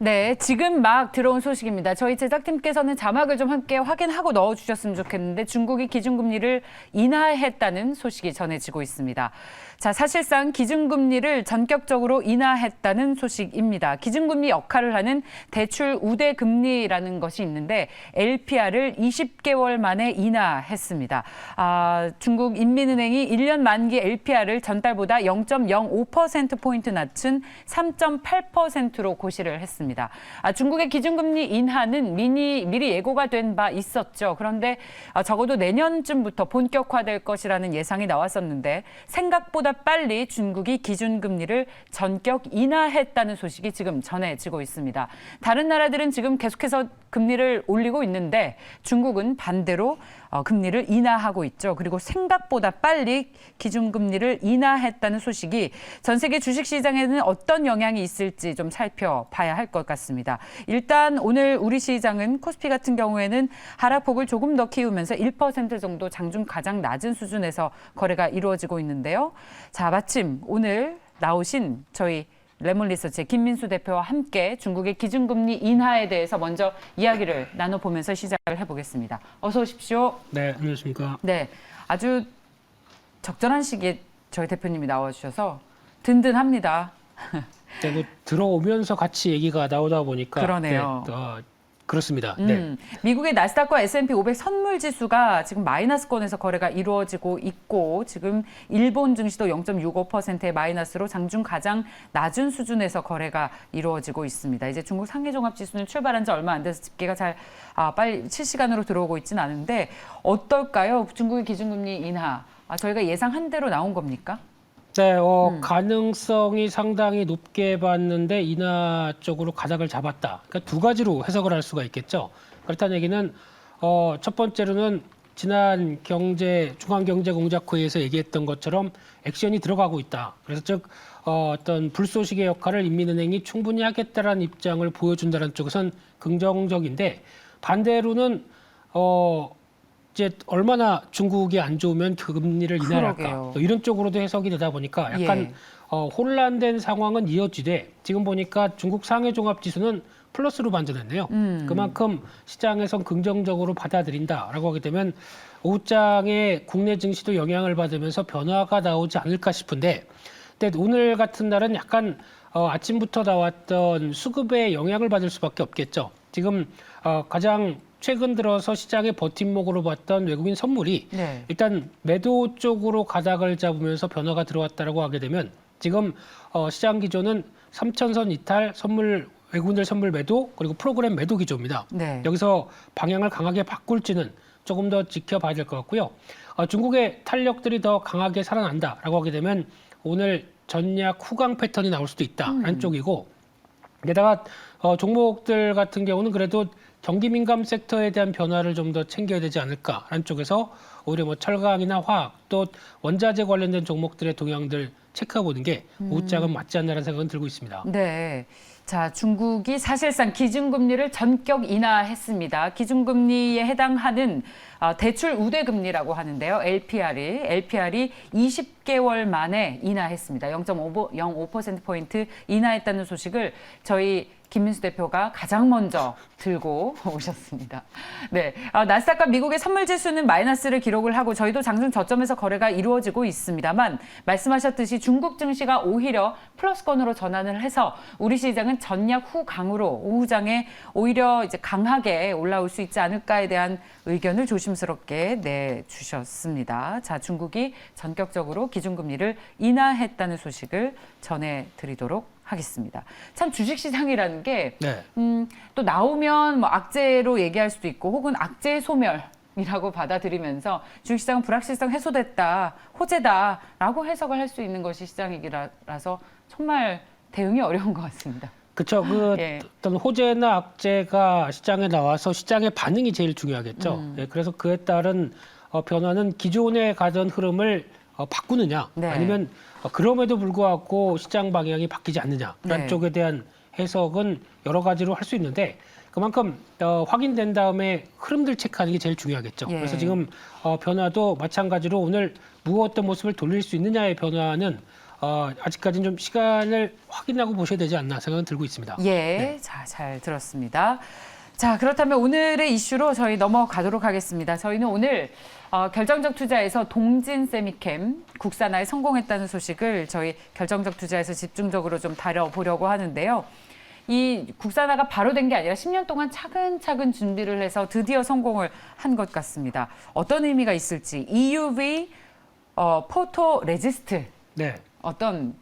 네, 지금 막 들어온 소식입니다. 저희 제작팀께서는 자막을 좀 함께 확인하고 넣어주셨으면 좋겠는데 중국이 기준금리를 인하했다는 소식이 전해지고 있습니다. 자, 사실상 기준금리를 전격적으로 인하했다는 소식입니다. 기준금리 역할을 하는 대출 우대금리라는 것이 있는데 LPR을 20개월 만에 인하했습니다. 중국 인민은행이 1년 만기 LPR을 전달보다 0.05%포인트 낮춘 3.8%로 고시를 했습니다. 중국의 기준금리 인하는 미리 예고가 된 바 있었죠. 그런데 적어도 내년쯤부터 본격화될 것이라는 예상이 나왔었는데 생각보다 빨리 중국이 기준금리를 전격 인하했다는 소식이 지금 전해지고 있습니다. 다른 나라들은 지금 계속해서 금리를 올리고 있는데 중국은 반대로 금리를 인하하고 있죠. 그리고 생각보다 빨리 기준금리를 인하했다는 소식이 전 세계 주식시장에는 어떤 영향이 있을지 좀 살펴봐야 할 것 같습니다. 일단 오늘 우리 시장은 코스피 같은 경우에는 하락폭을 조금 더 키우면서 1% 정도 장중 가장 낮은 수준에서 거래가 이루어지고 있는데요. 자, 마침 오늘 나오신 저희 레몬리서치의 김민수 대표와 함께 중국의 기준금리 인하에 대해서 먼저 이야기를 나눠보면서 시작을 해보겠습니다. 어서 오십시오. 네, 안녕하십니까. 네, 아주 적절한 시기에 저희 대표님이 나와주셔서 든든합니다. 네, 뭐 들어오면서 같이 얘기가 나오다 보니까 그러네요. 네, 그렇습니다. 네. 미국의 나스닥과 S&P 500 선물 지수가 지금 마이너스권에서 거래가 이루어지고 있고 지금 일본 증시도 0.65%의 마이너스로 장중 가장 낮은 수준에서 거래가 이루어지고 있습니다. 이제 중국 상해종합지수는 출발한 지 얼마 안 돼서 집계가 잘 빨리 실시간으로 들어오고 있지는 않은데 어떨까요? 중국의 기준금리 인하. 저희가 예상한 대로 나온 겁니까? 네, 가능성이 상당히 높게 봤는데 인하 쪽으로 가닥을 잡았다. 그러니까 두 가지로 해석을 할 수가 있겠죠. 그렇다는 얘기는 첫 번째로는 지난 중앙경제공작회의에서 얘기했던 것처럼 액션이 들어가고 있다. 그래서 즉 어떤 불쏘시개 역할을 인민은행이 충분히 하겠다라는 입장을 보여준다는 쪽에선 긍정적인데 반대로는 이제 얼마나 중국이 안 좋으면 그 금리를 인하할까 이런 쪽으로도 해석이 되다 보니까 약간 혼란된 상황은 이어지되 지금 보니까 중국 상해종합지수는 플러스로 반전했네요. 그만큼 시장에선 긍정적으로 받아들인다라고 하게 되면 오후장에 국내 증시도 영향을 받으면서 변화가 나오지 않을까 싶은데 근데 오늘 같은 날은 약간 아침부터 나왔던 수급에 영향을 받을 수밖에 없겠죠. 지금 가장 최근 들어서 시장의 버팀목으로 봤던 외국인 선물이 일단 매도 쪽으로 가닥을 잡으면서 변화가 들어왔다라고 하게 되면 지금 시장 기조는 3천선 이탈, 외국인들 선물 매도 그리고 프로그램 매도 기조입니다. 여기서 방향을 강하게 바꿀지는 조금 더 지켜봐야 될 것 같고요. 중국의 탄력들이 더 강하게 살아난다라고 하게 되면 오늘 전략 후강 패턴이 나올 수도 있다라는 쪽이고 게다가 종목들 같은 경우는 그래도 경기 민감 섹터에 대한 변화를 좀 더 챙겨야 되지 않을까라는 쪽에서 오히려 뭐 철강이나 화학 또 원자재 관련된 종목들의 동향들 체크해보는 게 오후장은 맞지 않나라는 생각은 들고 있습니다. 네. 자, 중국이 사실상 기준금리를 전격 인하했습니다. 기준금리에 해당하는 대출 우대금리라고 하는데요. LPR이 20개월 만에 인하했습니다. 0.05%포인트 인하했다는 소식을 저희 김민수 대표가 가장 먼저 들고 오셨습니다. 네, 나스닥과 미국의 선물지수는 마이너스를 기록을 하고 저희도 장중 저점에서 거래가 이루어지고 있습니다만 말씀하셨듯이 중국 증시가 오히려 플러스권으로 전환을 해서 우리 시장은 전략 후강으로 오후장에 오히려 이제 강하게 올라올 수 있지 않을까에 대한 의견을 조심스럽게 내주셨습니다. 자, 중국이 전격적으로 기준금리를 인하했다는 소식을 전해드리도록 하겠습니다. 참 주식시장이라는 게 또 나오면 뭐 악재로 얘기할 수도 있고 혹은 악재 소멸이라고 받아들이면서 주식시장은 불확실성 해소됐다, 호재다라고 해석을 할 수 있는 것이 시장이라서 정말 대응이 어려운 것 같습니다. 그렇죠. 어떤 호재나 악재가 시장에 나와서 시장의 반응이 제일 중요하겠죠. 그래서 그에 따른 변화는 기존에 가던 흐름을 바꾸느냐 아니면 그럼에도 불구하고 시장 방향이 바뀌지 않느냐라는 쪽에 대한 해석은 여러 가지로 할 수 있는데 그만큼 확인된 다음에 흐름들 체크하는 게 제일 중요하겠죠. 그래서 지금 변화도 마찬가지로 오늘 무엇 어떤 모습을 돌릴 수 있느냐의 변화는 아직까지는 좀 시간을 확인하고 보셔야 되지 않나 생각은 들고 있습니다. 예, 네. 자, 잘 들었습니다. 자, 그렇다면 오늘의 이슈로 저희 넘어가도록 하겠습니다. 저희는 오늘 결정적 투자에서 동진 세미캠 국산화에 성공했다는 소식을 저희 결정적 투자에서 집중적으로 좀 다뤄보려고 하는데요. 이 국산화가 바로 된 게 아니라 10년 동안 차근차근 준비를 해서 드디어 성공을 한 것 같습니다. 어떤 의미가 있을지 EUV 포토 레지스트 네. 어떤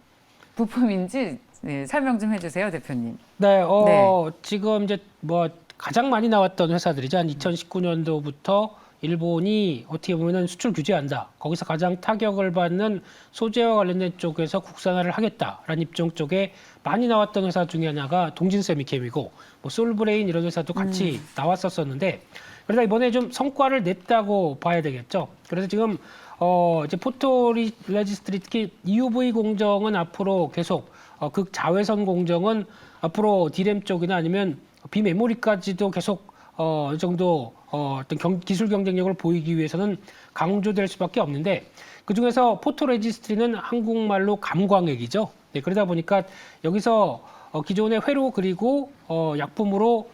부품인지 네, 설명 좀 해주세요, 대표님. 네, 네. 지금 이제 뭐 가장 많이 나왔던 회사들이죠. 한 2019년도부터 일본이 어떻게 보면은 수출 규제한다. 거기서 가장 타격을 받는 소재와 관련된 쪽에서 국산화를 하겠다라는 입장 쪽에 많이 나왔던 회사 중에 하나가 동진세미캠이고, 뭐 솔브레인 이런 회사도 같이 나왔었었는데, 그러다 이번에 좀 성과를 냈다고 봐야 되겠죠. 그래서 지금 이제 포토레지스트리 특히 EUV 공정은 앞으로 계속 극자외선 공정은 앞으로 D램 쪽이나 아니면 비메모리까지도 계속 어느 정도 어떤 기술 경쟁력을 보이기 위해서는 강조될 수밖에 없는데, 그중에서 포토레지스트리는 한국말로 감광액이죠. 네, 그러다 보니까 여기서 기존의 회로 그리고 약품으로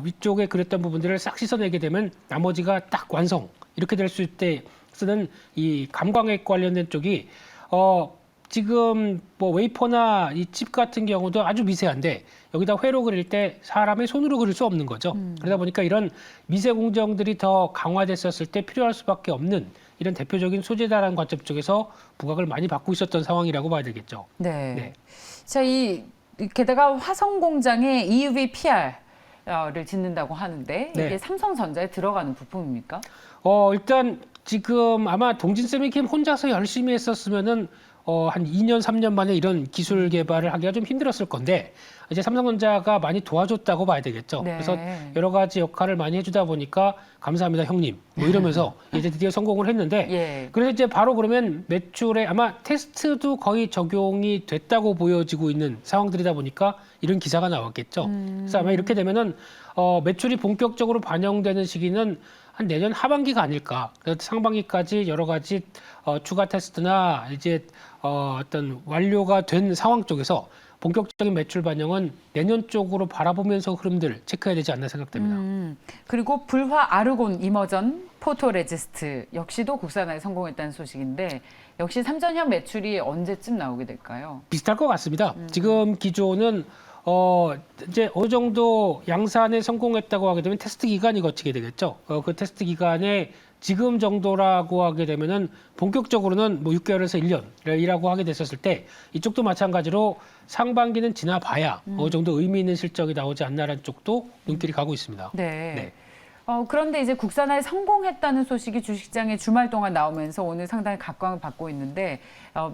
위쪽에 그렸던 부분들을 싹 씻어내게 되면 나머지가 딱 완성 이렇게 될 수 있을 때 쓰는 이 감광액 관련된 쪽이 지금 뭐 웨이퍼나 이 칩 같은 경우도 아주 미세한데 여기다 회로 그릴 때 사람의 손으로 그릴 수 없는 거죠. 그러다 보니까 이런 미세 공정들이 더 강화됐었을 때 필요할 수밖에 없는 이런 대표적인 소재다라는 관점 쪽에서 부각을 많이 받고 있었던 상황이라고 봐야 되겠죠. 네. 네. 자, 게다가 화성 공장에 EUV PR을 짓는다고 하는데 이게 네. 삼성전자에 들어가는 부품입니까? 일단 지금 아마 동진세미캠 혼자서 열심히 했었으면은 한 2년, 3년 만에 이런 기술 개발을 하기가 좀 힘들었을 건데 이제 삼성전자가 많이 도와줬다고 봐야 되겠죠. 네. 그래서 여러 가지 역할을 많이 해주다 보니까 감사합니다, 형님. 뭐 이러면서 이제 드디어 성공을 했는데 예. 그래서 이제 바로 그러면 매출에 아마 테스트도 거의 적용이 됐다고 보여지고 있는 상황들이다 보니까 이런 기사가 나왔겠죠. 그래서 아마 이렇게 되면은 매출이 본격적으로 반영되는 시기는 한 내년 하반기가 아닐까. 그래서 상반기까지 여러 가지 추가 테스트나 이제 어떤 완료가 된 상황 쪽에서 본격적인 매출 반영은 내년 쪽으로 바라보면서 흐름들 체크해야 되지 않나 생각됩니다. 그리고 불화 아르곤 이머전 포토레지스트 역시도 국산화에 성공했다는 소식인데 역시 3전형 매출이 언제쯤 나오게 될까요? 비슷할 것 같습니다. 지금 기조는 이제 어느 정도 양산에 성공했다고 하게 되면 테스트 기간이 거치게 되겠죠. 그 테스트 기간에 지금 정도라고 하게 되면은 본격적으로는 뭐 6개월에서 1년이라고 하게 됐었을 때 이쪽도 마찬가지로 상반기는 지나봐야 어느 정도 의미 있는 실적이 나오지 않나라는 쪽도 눈길이 가고 있습니다. 네. 네. 그런데 이제 국산화에 성공했다는 소식이 주식장에 주말 동안 나오면서 오늘 상당히 각광을 받고 있는데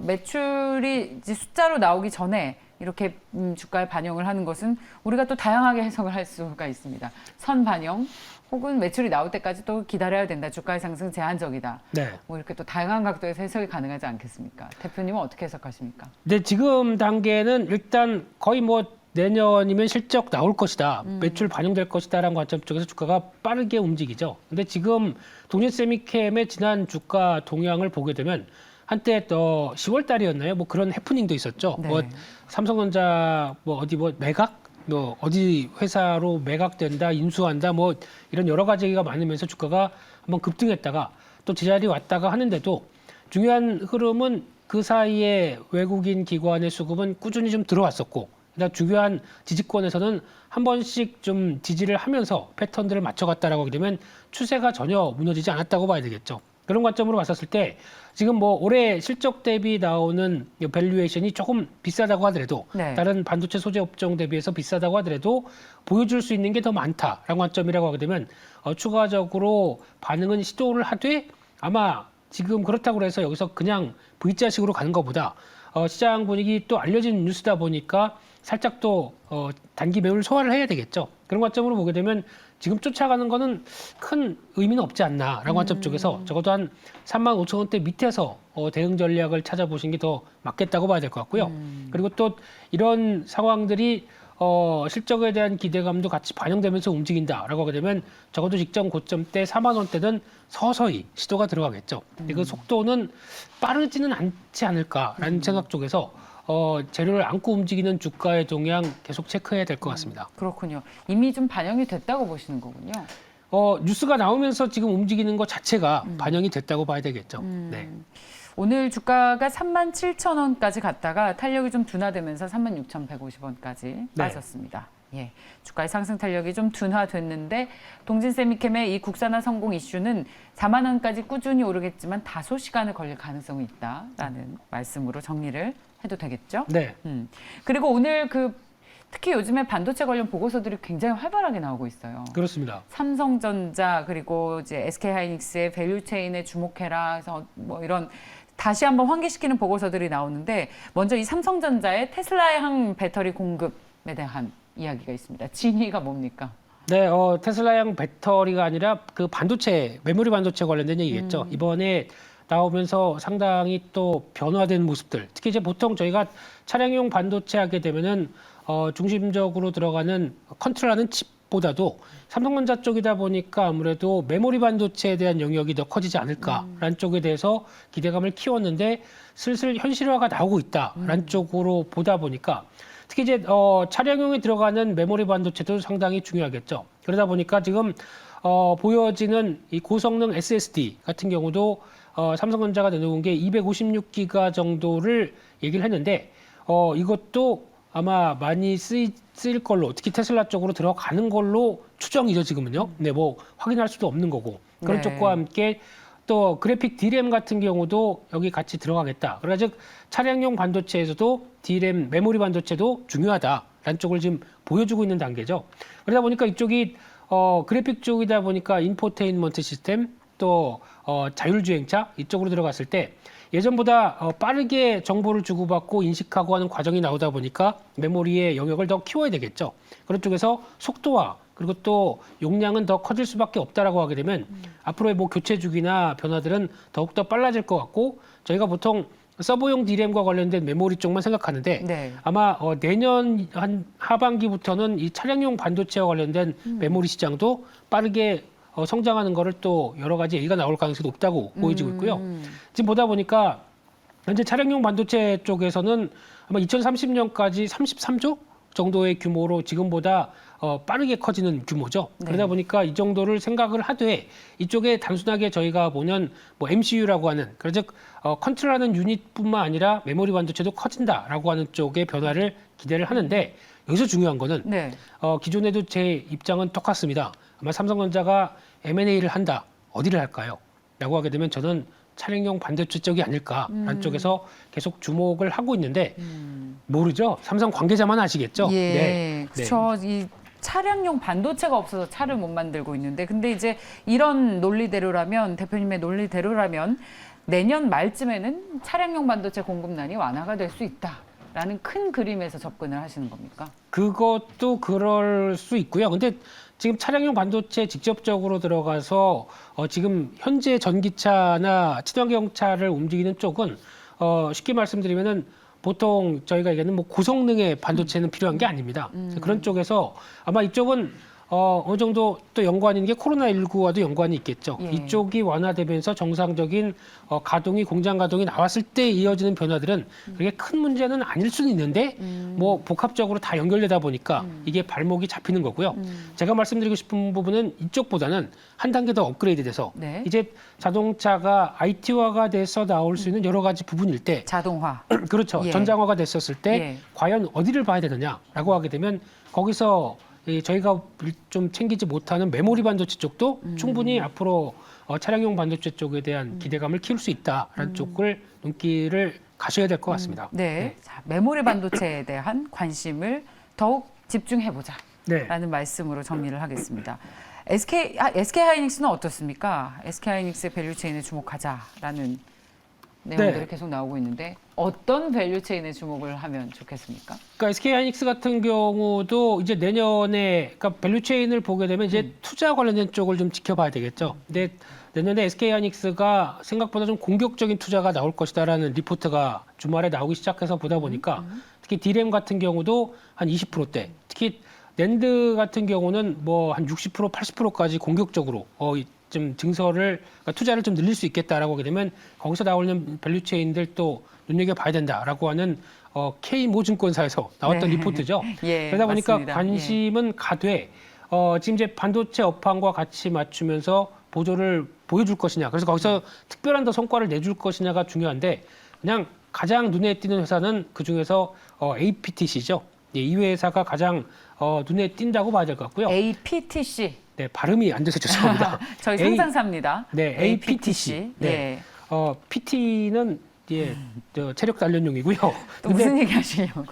매출이 이제 숫자로 나오기 전에 이렇게 주가에 반영을 하는 것은 우리가 또 다양하게 해석을 할 수가 있습니다. 선반영 혹은 매출이 나올 때까지 또 기다려야 된다. 주가의 상승 제한적이다. 네. 뭐 이렇게 또 다양한 각도에서 해석이 가능하지 않겠습니까? 대표님은 어떻게 해석하십니까? 근데 지금 단계는 일단 거의 뭐 내년이면 실적 나올 것이다. 매출 반영될 것이다라는 관점 쪽에서 주가가 빠르게 움직이죠. 근데 지금 동진세미캠의 지난 주가 동향을 보게 되면 한때 10월 달이었나요? 뭐 그런 해프닝도 있었죠. 네. 뭐 삼성전자 뭐 어디 뭐 매각 뭐 어디 회사로 매각된다, 인수한다, 뭐 이런 여러 가지 얘기가 많으면서 주가가 한번 급등했다가 또 제자리 왔다가 하는데도 중요한 흐름은 그 사이에 외국인 기관의 수급은 꾸준히 좀 들어왔었고, 그다음 중요한 지지권에서는 한 번씩 좀 지지를 하면서 패턴들을 맞춰갔다라고 하게 되면 추세가 전혀 무너지지 않았다고 봐야 되겠죠. 그런 관점으로 봤었을 때 지금 뭐 올해 실적 대비 나오는 밸류에이션이 조금 비싸다고 하더라도 네. 다른 반도체 소재 업종 대비해서 비싸다고 하더라도 보여줄 수 있는 게 더 많다라는 관점이라고 하게 되면 추가적으로 반응은 시도를 하되 아마 지금 그렇다고 해서 여기서 그냥 V자식으로 가는 것보다 시장 분위기 또 알려진 뉴스다 보니까 살짝 또 단기 매물 소화를 해야 되겠죠. 그런 관점으로 보게 되면 지금 쫓아가는 거는 큰 의미는 없지 않나라는 관점 쪽에서 적어도 한 35,000원대 밑에서 대응 전략을 찾아보신 게 더 맞겠다고 봐야 될 것 같고요. 그리고 또 이런 상황들이 실적에 대한 기대감도 같이 반영되면서 움직인다라고 하게 되면 적어도 직전 고점 때 4만 원대는 서서히 시도가 들어가겠죠. 근데 그 속도는 빠르지는 않지 않을까라는 생각 쪽에서 재료를 안고 움직이는 주가의 동향 계속 체크해야 될 것 같습니다. 그렇군요. 이미 좀 반영이 됐다고 보시는 거군요. 뉴스가 나오면서 지금 움직이는 것 자체가 반영이 됐다고 봐야 되겠죠. 네. 오늘 주가가 37,000원까지 갔다가 탄력이 좀 둔화되면서 36,150원까지 빠졌습니다. 예, 주가의 상승 탄력이 좀 둔화됐는데 동진세미캠의 이 국산화 성공 이슈는 4만 원까지 꾸준히 오르겠지만 다소 시간을 걸릴 가능성이 있다라는 말씀으로 정리를 해도 되겠죠? 네. 그리고 오늘 특히 요즘에 반도체 관련 보고서들이 굉장히 활발하게 나오고 있어요. 그렇습니다. 삼성전자 그리고 이제 SK하이닉스의 밸류체인에 주목해라 해서 뭐 이런 다시 한번 환기시키는 보고서들이 나오는데 먼저 이 삼성전자의 테슬라향 배터리 공급에 대한 이야기가 있습니다. 진위가 뭡니까? 네, 테슬라향 배터리가 아니라 그 반도체, 메모리 반도체 관련된 얘기겠죠. 이번에 나오면서 상당히 또 변화된 모습들. 특히 이제 보통 저희가 차량용 반도체 하게 되면은 중심적으로 들어가는 컨트롤하는 칩보다도 삼성전자 쪽이다 보니까 아무래도 메모리 반도체에 대한 영역이 더 커지지 않을까라는 쪽에 대해서 기대감을 키웠는데 슬슬 현실화가 나오고 있다라는 쪽으로 보다 보니까 특히 이제 차량용에 들어가는 메모리 반도체도 상당히 중요하겠죠. 그러다 보니까 지금 보여지는 이 고성능 SSD 같은 경우도 삼성전자가 내놓은 게 256기가 정도를 얘기를 했는데 이것도 아마 많이 쓰일 걸로 특히 테슬라 쪽으로 들어가는 걸로 추정이죠 지금은요. 네, 뭐 확인할 수도 없는 거고 그런 네. 쪽과 함께 또 그래픽 D램 같은 경우도 여기 같이 들어가겠다. 그러나 즉 차량용 반도체에서도 D램 메모리 반도체도 중요하다라는 쪽을 지금 보여주고 있는 단계죠. 그러다 보니까 이쪽이 그래픽 쪽이다 보니까 인포테인먼트 시스템 또 자율주행차 이쪽으로 들어갔을 때 예전보다 빠르게 정보를 주고받고 인식하고 하는 과정이 나오다 보니까 메모리의 영역을 더 키워야 되겠죠. 그런 쪽에서 속도와 그리고 또 용량은 더 커질 수밖에 없다라고 하게 되면 앞으로의 뭐 교체 주기나 변화들은 더욱더 빨라질 것 같고 저희가 보통 서버용 D램과 관련된 메모리 쪽만 생각하는데 네. 아마 내년 한 하반기부터는 이 차량용 반도체와 관련된 메모리 시장도 빠르게 성장하는 거를 또 여러 가지 얘기가 나올 가능성이 높다고 보여지고 있고요. 지금 보다 보니까 현재 차량용 반도체 쪽에서는 아마 2030년까지 33조 정도의 규모로 지금보다 빠르게 커지는 규모죠. 네. 그러다 보니까 이 정도를 생각을 하되 이쪽에 단순하게 저희가 보는 뭐 MCU라고 하는 즉 컨트롤하는 유닛뿐만 아니라 메모리 반도체도 커진다라고 하는 쪽의 변화를 기대를 하는데 여기서 중요한 거는 네. 기존에도 제 입장은 똑같습니다. 아마 삼성전자가 M&A를 한다. 어디를 할까요? 라고 하게 되면 저는 차량용 반도체 쪽이 아닐까라는 쪽에서 계속 주목을 하고 있는데 모르죠. 삼성 관계자만 아시겠죠. 예, 네. 그렇죠. 이 차량용 반도체가 없어서 차를 못 만들고 있는데 근데 이제 이런 논리대로라면 대표님의 논리대로라면 내년 말쯤에는 차량용 반도체 공급난이 완화가 될 수 있다라는 큰 그림에서 접근을 하시는 겁니까? 그것도 그럴 수 있고요. 근데 지금 차량용 반도체 직접적으로 들어가서 지금 현재 전기차나 친환경차를 움직이는 쪽은 쉽게 말씀드리면은 보통 저희가 얘기하는 뭐 고성능의 반도체는 필요한 게 아닙니다. 그런 쪽에서 아마 이쪽은 어느 정도 또 연관이 있는 게 코로나19와도 연관이 있겠죠. 예. 이쪽이 완화되면서 정상적인 가동이 공장 가동이 나왔을 때 이어지는 변화들은 그게 큰 문제는 아닐 수는 있는데 뭐 복합적으로 다 연결되다 보니까 이게 발목이 잡히는 거고요. 제가 말씀드리고 싶은 부분은 이쪽보다는 한 단계 더 업그레이드돼서 네. 이제 자동차가 IT화가 돼서 나올 수 있는 여러 가지 부분일 때 자동화. 그렇죠. 예. 전장화가 됐었을 때 예. 과연 어디를 봐야 되느냐라고 하게 되면 거기서 저희가 좀 챙기지 못하는 메모리 반도체 쪽도 충분히 앞으로 차량용 반도체 쪽에 대한 기대감을 키울 수 있다라는 쪽을 눈길을 가셔야 될 것 같습니다. 네. 자, 메모리 반도체에 대한 관심을 더욱 집중해보자. 네. 라는 말씀으로 정리를 하겠습니다. SK하이닉스는 어떻습니까? SK하이닉스의 밸류체인에 주목하자라는 내용들이 네. 계속 나오고 있는데 어떤 밸류체인에 주목을 하면 좋겠습니까? 그러니까 SK하이닉스 같은 경우도 이제 내년에 그러니까 밸류체인을 보게 되면 이제 투자 관련된 쪽을 좀 지켜봐야 되겠죠. 근데 내년에 SK하이닉스가 생각보다 좀 공격적인 투자가 나올 것이다라는 리포트가 주말에 나오기 시작해서 보다 보니까 특히 D램 같은 경우도 한 20%대, 특히 낸드 같은 경우는 뭐 한 60%, 80%까지 공격적으로 좀 증설을 그러니까 투자를 좀 늘릴 수 있겠다라고 하게 되면 거기서 나오는 밸류체인들 또 눈여겨봐야 된다라고 하는 K모 증권사에서 나왔던 네. 리포트죠. 예, 그러다 보니까 맞습니다. 관심은 가되 지금 이제 반도체 업황과 같이 맞추면서 보조를 보여줄 것이냐. 그래서 거기서 특별한 더 성과를 내줄 것이냐가 중요한데 그냥 가장 눈에 띄는 회사는 그 중에서 APTC죠. 예, 이 회사가 가장 눈에 띈다고 봐야 될 것 같고요. APTC. 네, 발음이 안 돼서 죄송합니다. 저희 상상사입니다. 네, APTC. 네. 예. PT는 저 체력 단련용이고요. 또 무슨 얘기 하시려고?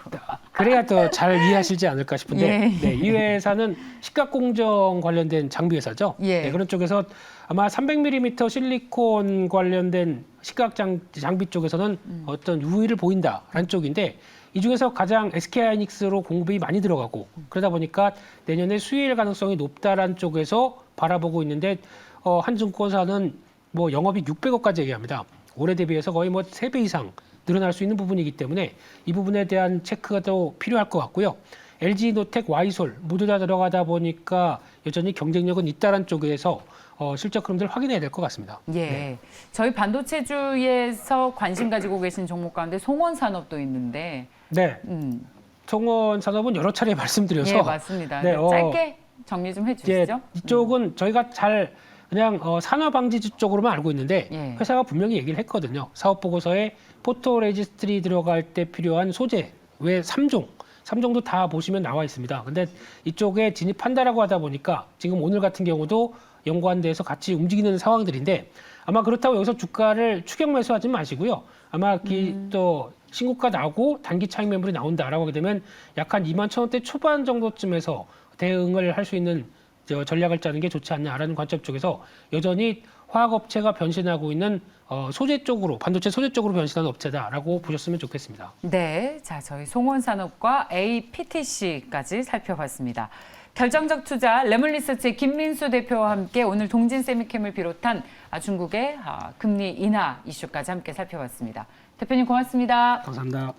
그래야 더 잘 이해하시지 않을까 싶은데 예. 네, 이 회사는 식각 공정 관련된 장비 회사죠. 예. 네, 그런 쪽에서 아마 300mm 실리콘 관련된 식각 장비 쪽에서는 어떤 우위를 보인다라는 쪽인데 이 중에서 가장 SK하이닉스로 공급이 많이 들어가고 그러다 보니까 내년에 수혜일 가능성이 높다라는 쪽에서 바라보고 있는데 한 증권사는 뭐 영업이익 600억까지 얘기합니다. 올해 대비해서 거의 뭐 3배 이상 늘어날 수 있는 부분이기 때문에 이 부분에 대한 체크가 더 필요할 것 같고요. LG노텍, 와이솔 모두 다 들어가다 보니까 여전히 경쟁력은 있다는 쪽에서 실적 흐름들 확인해야 될 것 같습니다. 예. 네. 저희 반도체주에서 관심 가지고 계신 종목 가운데 송원산업도 있는데. 네. 송원산업은 여러 차례 말씀드려서 예, 맞습니다. 네, 짧게 정리 좀 해주시죠. 이쪽은 저희가 잘 그냥 산화방지주 쪽으로만 알고 있는데 예. 회사가 분명히 얘기를 했거든요. 사업 보고서에 포토레지스트리 들어갈 때 필요한 소재 외 3종도 다 보시면 나와 있습니다. 근데 이쪽에 진입한다라고 하다 보니까 지금 오늘 같은 경우도 연관돼서 같이 움직이는 상황들인데 아마 그렇다고 여기서 주가를 추격 매수하지 마시고요. 아마 또 신고가 나오고 단기 차익 매물이 나온다라고 하게 되면 약 한 21,000원대 초반 정도쯤에서 대응을 할 수 있는 전략을 짜는 게 좋지 않냐라는 관점 쪽에서 여전히 화학업체가 변신하고 있는 소재 쪽으로 반도체 소재 쪽으로 변신하는 업체다라고 보셨으면 좋겠습니다. 네, 자 저희 송원산업과 APTC까지 살펴봤습니다. 결정적 투자 레몬리서치의 김민수 대표와 함께 오늘 동진 세미캠을 비롯한 중국의 금리 인하 이슈까지 함께 살펴봤습니다. 대표님 고맙습니다. 감사합니다.